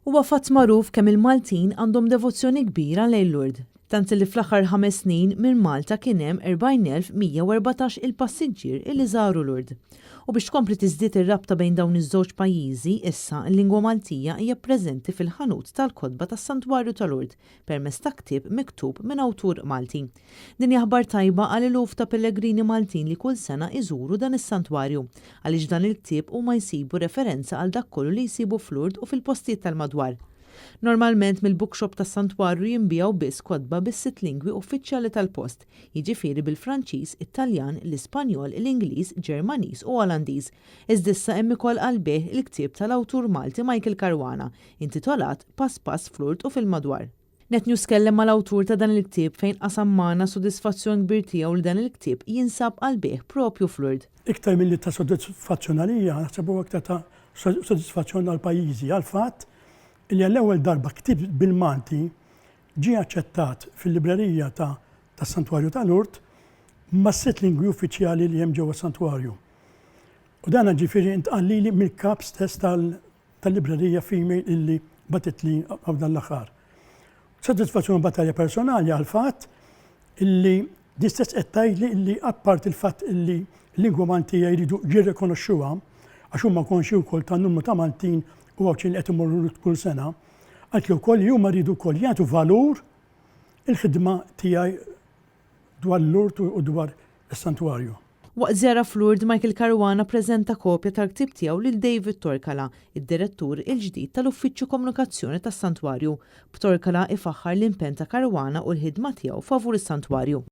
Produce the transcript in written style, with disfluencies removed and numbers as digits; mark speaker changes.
Speaker 1: Huwa fatt magħruf kemm il-Maltin għandhom devozzjoni kbira lejn Lourdes, tant li fl-aħħar 5 snin minn Malta kien hemm 40,114 il-passiġġier illi żaru Lourdes. U biex tkompli tiżdied ir-rabta bejn dawn iż-żewġ pajjiżi, issa l-lingwa Maltija hija preżenti fil-ħanut tal-kotba tas-Santwarju ta' Lourdes permezz ta' ktieb miktub minn awtur Malti. Din hija aħbar tajba għal eluf ta' pellegrini Maltin li kull sena iżuru dan is-santwarju għaliex dan il-ktieb huma jsibu referenza għal dak kollu li jsibu f'Lourdes u fil-postijiet tal-madwar. Normalment mill-bookshop tas-Santwarju jinbijaw biss kotba bis-sitt lingwi uffiċjali tal-post, jiġifieri bil-Franċiż, Italjan, l-Ispanjol, l-Ingliż, Ġermaniż u Olandiż. Iżda issa hemm ukoll għall-beħ il-ktieb tal-awtur Malti Michael Caruana, intitolat Pass Pass f'Lourdes u fil-madwar. NetNews kellem mal-awtur ta' dan il-ktieb fejn qasam magħna sodisfazzjon kbir tiegħu li dan il-ktieb jinsab għall-beħ propju f'Lourdes.
Speaker 2: Iktar milli ta' sodisfazzjon għalija, naħseb huwa iktar ta' sodisfazzjon għall-pajjiżi għall-fatt li għall-ewwel darba ktieb bil-Malti ġie aċċettat fil-librerija tas-Santwarju ta' Lourdes ma' 6 lingwi uffiċjali li hemm ġewwa s-Santwarju. U dan ġifieri intqal lili mill-kap stess tal-librerija female illi batet li dan l-aħħar. Sodisfazzjon battalja personali għal-fatt illi distess qed tgħidli illi apart il-fatt illi l-lingwa Maltija jridu jirrikonoxxuha għax huma konxi wkoll tan-numru ta' Maltin u għawċin li qed imorru kull sena, għalli wkoll huma rridu wkoll jagħtu valur il-ħidma tiegħi dwar Lourdes u dwar is-Santwarju.
Speaker 1: Waqt żjara f'Lourdes, Michael Caruana ppreżenta kopja tal-ktieb tiegħu lil David Torkala, id-direttur il-ġdid tal-Uffiċċju Komunikazzjoni tas-Santwarju. B'Torkala ifaħħar l-impenn ta' Caruana u l-ħidma tiegħu favur is-Santwarju.